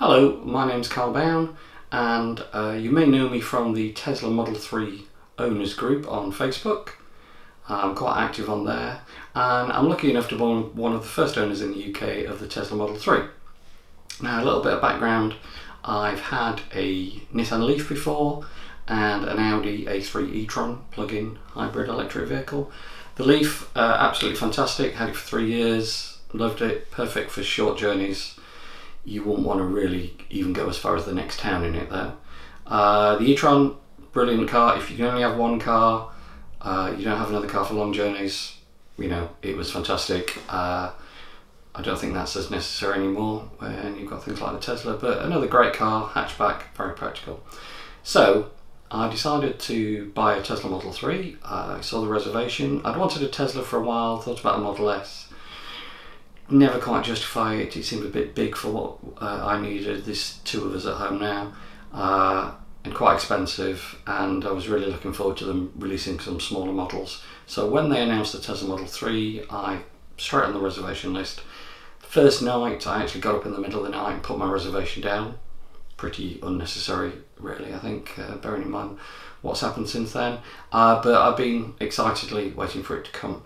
Hello, my name's Carl Bown, and you may know me from the Tesla Model 3 owners group on Facebook. I'm quite active on there, and I'm lucky enough to be one of the first owners in the UK of the Tesla Model 3. Now, a little bit of background: I've had a Nissan Leaf before and an Audi A3 e-tron plug-in hybrid electric vehicle. The Leaf, absolutely fantastic, had it for 3 years, loved it, perfect for short journeys. You wouldn't want to really even go as far as the next town in it though. The e-tron, brilliant car. If you can only have one car, you don't have another car for long journeys, you know, it was fantastic. I don't think that's as necessary anymore when you've got things like the Tesla, but another great car, hatchback, very practical. So I decided to buy a Tesla Model 3. I saw the reservation. I'd wanted a Tesla for a while, thought about a Model S. Never quite justify it. It seemed a bit big for what I needed. There's two of us at home now, and quite expensive, and I was really looking forward to them releasing some smaller models. So when they announced the Tesla Model 3, I straight on the reservation list. First night, I actually got up in the middle of the night and put my reservation down. Pretty unnecessary, really, I think, bearing in mind what's happened since then. But I've been excitedly waiting for it to come.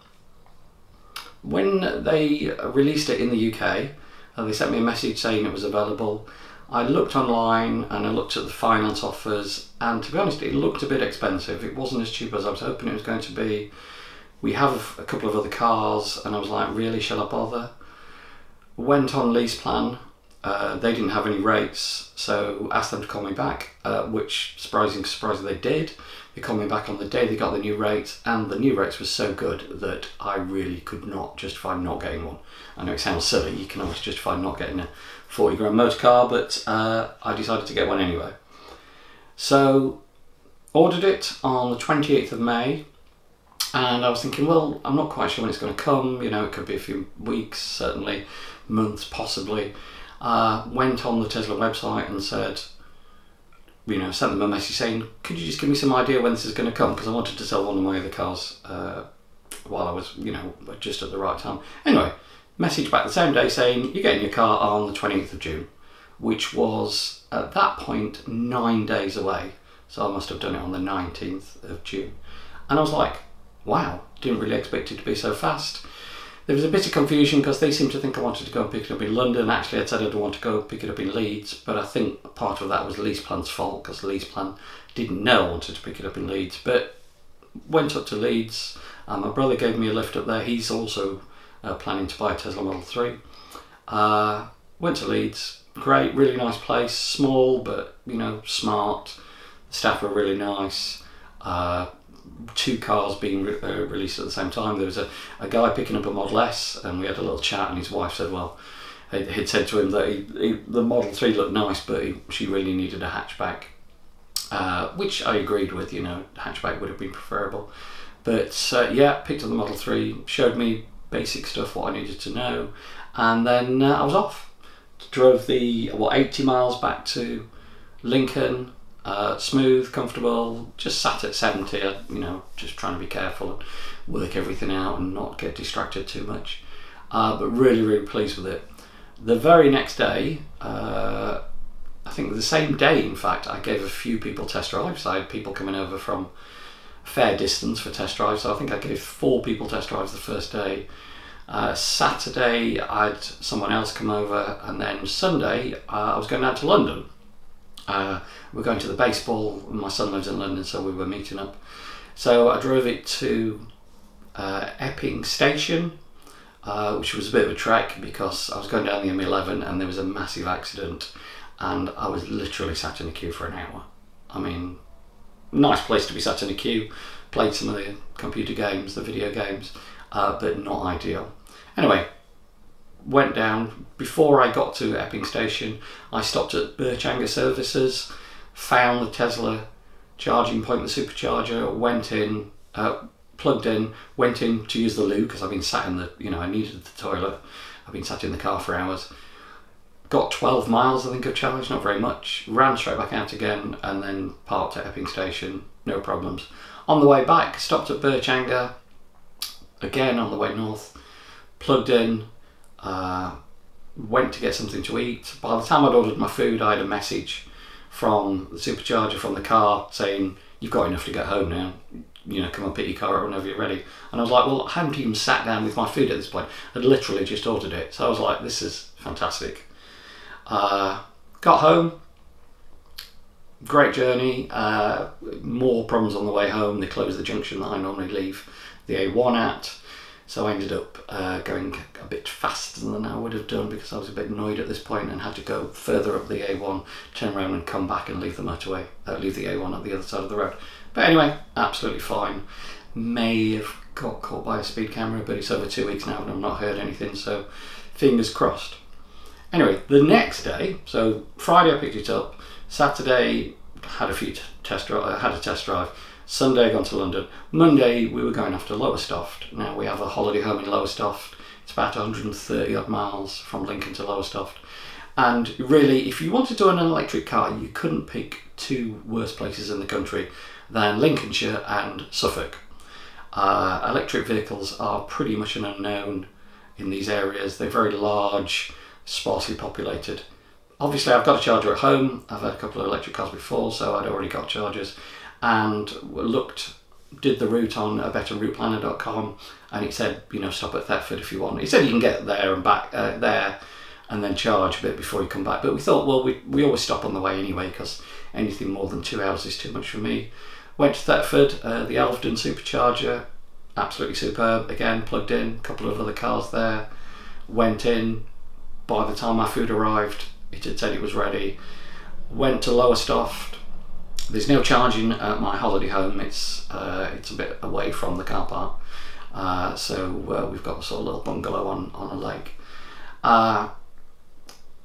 When they released it in the UK, they sent me a message saying it was available. I looked online and I looked at the finance offers, and to be honest, it looked a bit expensive. It wasn't as cheap as I was hoping it was going to be. We have a couple of other cars, and I was like, really, shall I bother? Went on lease plan. They didn't have any rates, so asked them to call me back, which surprising they did. They called me back on the day they got the new rates, and the new rates were so good that I really could not justify not getting one. I know it sounds silly, you can always justify not getting a 40 grand motor car, but I decided to get one anyway. So ordered it on the 28th of May, and I was thinking, well, I'm not quite sure when it's going to come, you know, it could be a few weeks, certainly months possibly. Went on the Tesla website and said, you know, sent them a message saying, could you just give me some idea when this is going to come? Because I wanted to sell one of my other cars while I was, you know, just at the right time. Anyway, message back the same day saying, you're getting your car on the 20th of June, which was at that point 9 days away. So I must have done it on the 19th of June. And I was like, wow, didn't really expect it to be so fast. There was a bit of confusion because they seemed to think I wanted to go and pick it up in London. Actually, I'd said I'd want to go pick it up in Leeds, but I think part of that was LeasePlan's fault because LeasePlan didn't know I wanted to pick it up in Leeds. But went up to Leeds. My brother gave me a lift up there. He's also planning to buy a Tesla Model 3. Went to Leeds. Great, really nice place. Small, but, you know, smart. The staff were really nice. Two cars being released at the same time. There was a guy picking up a Model S, and we had a little chat, and his wife said, well, he'd said to him that the Model 3 looked nice, but she really needed a hatchback, which I agreed with, you know, hatchback would have been preferable. But yeah, picked up the Model 3, showed me basic stuff, what I needed to know, and then I was off. Drove the 80 miles back to Lincoln. Smooth, comfortable, just sat at 70, you know, just trying to be careful and work everything out and not get distracted too much. But really, really pleased with it. The very next day, I think the same day, in fact, I gave a few people test drives. I had people coming over from a fair distance for test drives, so I think I gave 4 people test drives the first day. Saturday, I had someone else come over, and then Sunday, I was going out to London. We're going to the baseball. My son lives in London, so we were meeting up. So I drove it to Epping Station, which was a bit of a trek because I was going down the M11 and there was a massive accident, and I was literally sat in a queue for an hour. I mean, nice place to be sat in a queue. Played some of the computer games, the video games, but not ideal. Anyway, went down. Before I got to Epping Station, I stopped at Birchanger Services, found the Tesla charging point, the supercharger, went in, plugged in, went in to use the loo because I've been sat in the, you know, I needed the toilet. I've been sat in the car for hours. Got 12 miles, I think, of charge, not very much. Ran straight back out again and then parked at Epping Station, no problems. On the way back, stopped at Birchanger, again on the way north, plugged in, went to get something to eat. By the time I'd ordered my food, I had a message from the supercharger from the car saying, "You've got enough to get home now. Come and pick your car up whenever you're ready." And I was like, well, I hadn't even sat down with my food at this point. I'd literally just ordered it. So I was like, this is fantastic. Got home. Great journey. More problems on the way home. They closed the junction that I normally leave the A1 at. So I ended up going a bit faster than I would have done because I was a bit annoyed at this point and had to go further up the A1, turn around and come back and leave the motorway, leave the A1 at the other side of the road. But anyway, absolutely fine. May have got caught by a speed camera, but it's over 2 weeks now and I've not heard anything, so fingers crossed. Anyway, the next day, so Friday I picked it up, Saturday had a test drive. Sunday gone to London. Monday we were going off to Lowestoft. Now we have a holiday home in Lowestoft. It's about 130 odd miles from Lincoln to Lowestoft. And really, if you wanted to do an electric car, you couldn't pick two worse places in the country than Lincolnshire and Suffolk. Electric vehicles are pretty much an unknown in these areas. They're very large, sparsely populated. Obviously I've got a charger at home. I've had a couple of electric cars before, so I'd already got chargers. And did the route on a betterrouteplanner.com, and it said, stop at Thetford if you want. It said you can get there and back there and then charge a bit before you come back. But we thought, well, we always stop on the way anyway because anything more than 2 hours is too much for me. Went to Thetford, the Elvedon supercharger, absolutely superb. Again, plugged in, a couple of other cars there. Went in. By the time my food arrived, it had said it was ready. Went to Lowestoft. There's no charging at my holiday home. It's a bit away from the car park, so we've got a sort of little bungalow on a lake.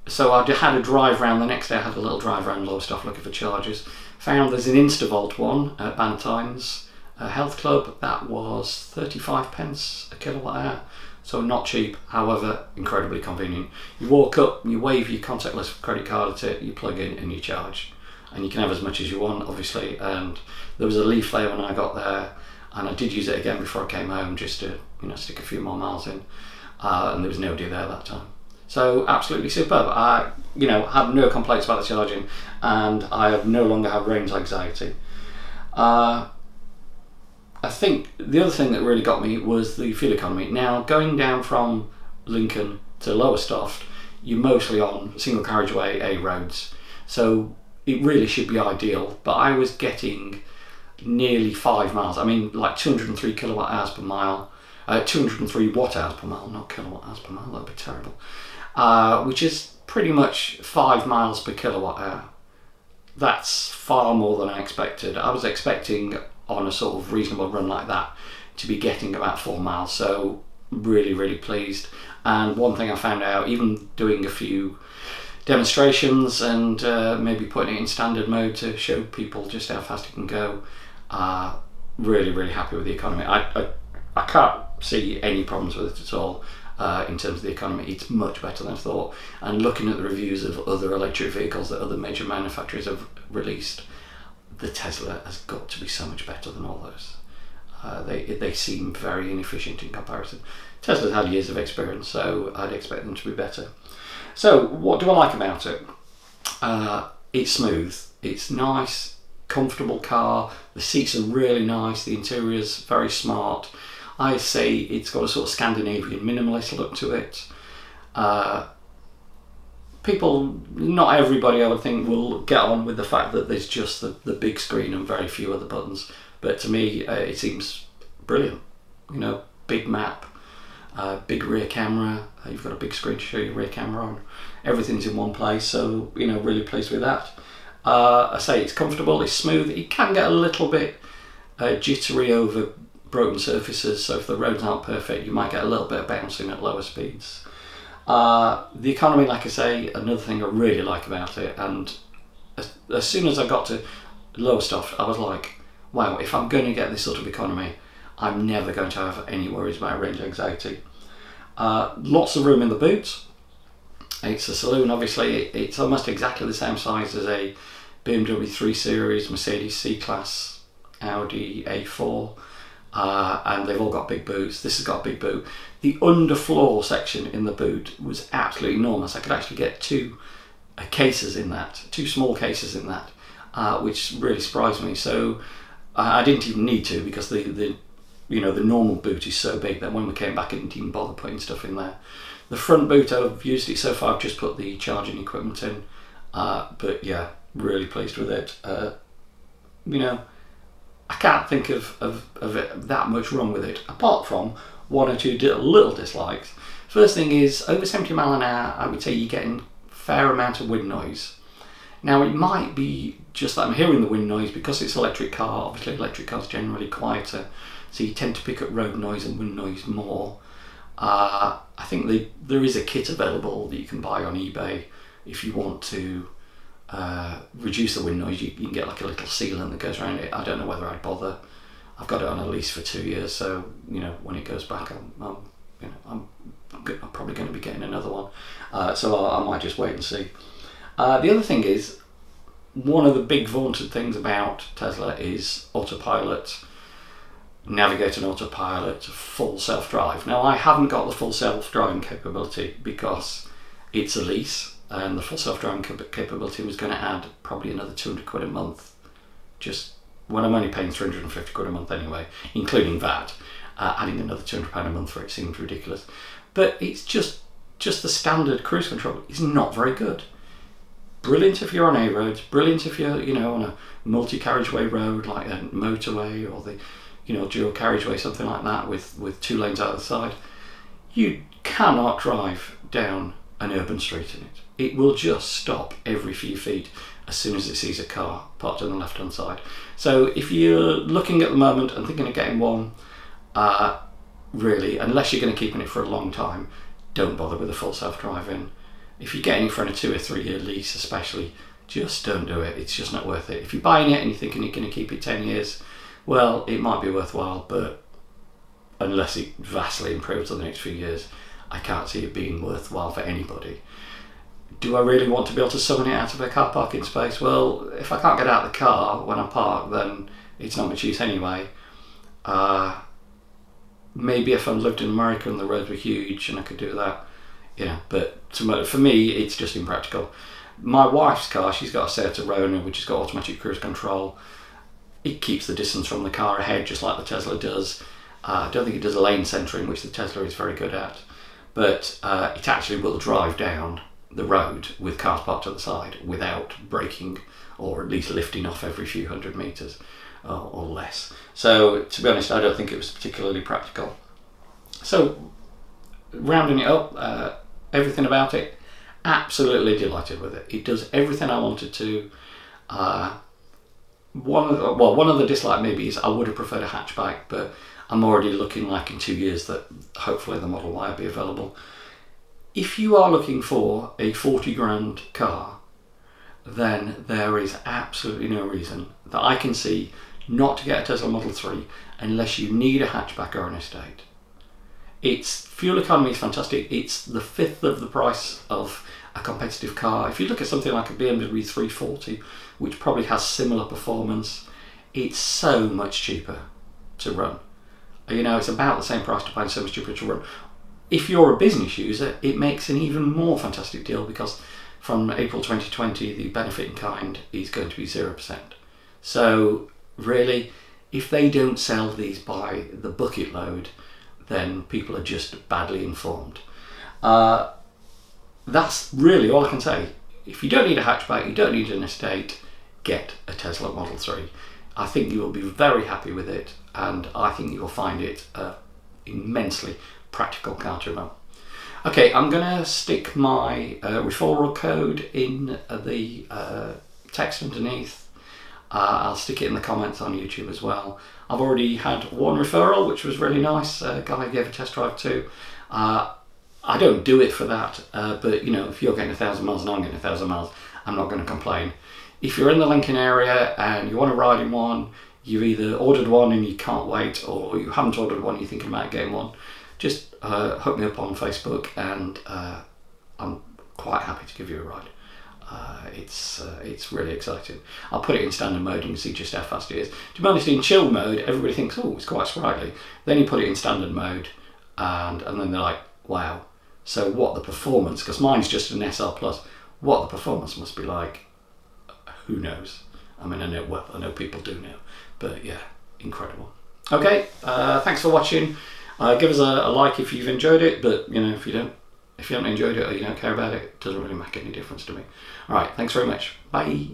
So I had a drive round the next day. I had a little drive around Lowestoft looking for chargers. Found there's an Instavolt one at Bannatyne's Health Club. That was 35 pence a kilowatt hour. So not cheap, however incredibly convenient. You walk up, you wave your contactless credit card at it, you plug in and you charge. And you can have as much as you want, obviously. And there was a leaf there when I got there, and I did use it again before I came home just to stick a few more miles in. And there was nobody there that time. So absolutely superb. I had no complaints about the charging, and I have no longer have range anxiety. I think the other thing that really got me was the fuel economy. Now, going down from Lincoln to Lowestoft, you're mostly on single carriageway A roads. So it really should be ideal, but I was getting nearly 5 miles. I mean, like 203 kilowatt hours per mile, 203 watt hours per mile, not kilowatt hours per mile, that'd be terrible. Which is pretty much 5 miles per kilowatt hour. That's far more than I expected. I was expecting on a sort of reasonable run like that to be getting about 4 miles, so really, really pleased. And one thing I found out, even doing a few demonstrations and maybe putting it in standard mode to show people just how fast it can go, really, really happy with the economy. I can't see any problems with it at all in terms of the economy. It's much better than I thought. And looking at the reviews of other electric vehicles that other major manufacturers have released, the Tesla has got to be so much better than all those. They seem very inefficient in comparison. Tesla's had years of experience, so I'd expect them to be better. So what do I like about it? It's smooth, it's nice, comfortable car, the seats are really nice, the interior's very smart. I say it's got a sort of Scandinavian minimalist look to it. People, not everybody I would think will get on with the fact that there's just the big screen and very few other buttons, but to me it seems brilliant. Big map, big rear camera, you've got a big screen to show your rear camera on, everything's in one place, so really pleased with that. I say it's comfortable, it's smooth, it can get a little bit jittery over broken surfaces, so if the roads aren't perfect you might get a little bit of bouncing at lower speeds. The economy, like I say, another thing I really like about it, and as soon as I got to Lowestoft I was like, wow, if I'm going to get this sort of economy I'm never going to have any worries about range anxiety. Lots of room in the boot. It's a saloon, obviously. It's almost exactly the same size as a BMW 3 Series, Mercedes C-Class, Audi A4, and they've all got big boots. This has got a big boot. The underfloor section in the boot was absolutely enormous. I could actually get two small cases in that, which really surprised me. So I didn't even need to, because the normal boot is so big that when we came back I didn't even bother putting stuff in there. The front boot, I've used it so far, I've just put the charging equipment in, but yeah, really pleased with it. I can't think of it that much wrong with it, apart from one or two little dislikes. First thing is, over 70 mile an hour, I would say you're getting a fair amount of wind noise. Now, it might be just that I'm hearing the wind noise because it's an electric car. Obviously, electric cars are generally quieter, so you tend to pick up road noise and wind noise more. I think there is a kit available that you can buy on eBay if you want to reduce the wind noise. You can get like a little sealant that goes around it. I don't know whether I'd bother. I've got it on a lease for 2 years, so when it goes back, I'm probably going to be getting another one. So I might just wait and see. The other thing is, one of the big vaunted things about Tesla is autopilot, navigate and autopilot, full self-drive. Now, I haven't got the full self-driving capability because it's a lease, and the full self-driving capability was going to add probably another 200 quid a month, just when I'm only paying 350 quid a month anyway, including VAT. Adding another £200 a month for it seems ridiculous. But it's just the standard cruise control is not very good. Brilliant if you're on A roads, brilliant if you're on a multi-carriageway road like a motorway or the dual carriageway, something like that with 2 lanes either side. You cannot drive down an urban street in it. It will just stop every few feet as soon as it sees a car parked on the left hand side. So if you're looking at the moment and thinking of getting one, really, unless you're going to keep in it for a long time, don't bother with a full self-driving. If you're getting it for a 2 or 3 year lease especially, just don't do it. It's just not worth it. If you're buying it and you're thinking you're going to keep it 10 years, well, it might be worthwhile, but unless it vastly improves in the next few years, I can't see it being worthwhile for anybody. Do I really want to be able to summon it out of a car parking space? Well, if I can't get out of the car when I park, then it's not much use anyway. Maybe if I lived in America and the roads were huge and I could do that, but for me, it's just impractical. My wife's car, she's got a Seat Arona, which has got automatic cruise control. It keeps the distance from the car ahead, just like the Tesla does. I don't think it does lane centering, which the Tesla is very good at, but it actually will drive down the road with cars parked at the side without braking, or at least lifting off every few hundred meters or less. So to be honest, I don't think it was particularly practical. So rounding it up, everything about it, absolutely delighted with it. It does everything I wanted to. One of the dislike maybe is I would have preferred a hatchback, but I'm already looking like in 2 years that hopefully the Model Y will be available. If you are looking for a 40 grand car, then there is absolutely no reason that I can see not to get a Tesla Model 3 unless you need a hatchback or an estate. Its fuel economy is fantastic. It's the fifth of the price of a competitive car. If you look at something like a BMW 340, which probably has similar performance, it's so much cheaper to run. It's about the same price to buy, so much cheaper to run. If you're a business user, it makes an even more fantastic deal because from April 2020, the benefit in kind is going to be 0%. So really, if they don't sell these by the bucket load, then people are just badly informed. That's really all I can say. If you don't need a hatchback, you don't need an estate, get a Tesla Model 3. I think you will be very happy with it, and I think you will find it immensely practical car to run. Okay, I'm going to stick my referral code in the text underneath. I'll stick it in the comments on YouTube as well. I've already had one referral, which was really nice. A guy gave a test drive to. I don't do it for that, but if you're getting 1,000 miles and I'm getting 1,000 miles, I'm not going to complain. If you're in the Lincoln area and you want to ride in one, you've either ordered one and you can't wait, or you haven't ordered one, you're thinking about getting one, just hook me up on Facebook and I'm quite happy to give you a ride. It's really exciting. I'll put it in standard mode and you can see just how fast it is. To be honest, in chill mode, everybody thinks, oh, it's quite sprightly. Then you put it in standard mode and then they're like, wow, so what the performance, because mine's just an SR Plus, what the performance must be like, who knows? I mean, I know people do know, but yeah, incredible. Okay, thanks for watching. Give us a like if you've enjoyed it, but you know, if you haven't enjoyed it or you don't care about it, it doesn't really make any difference to me. All right, thanks very much. Bye.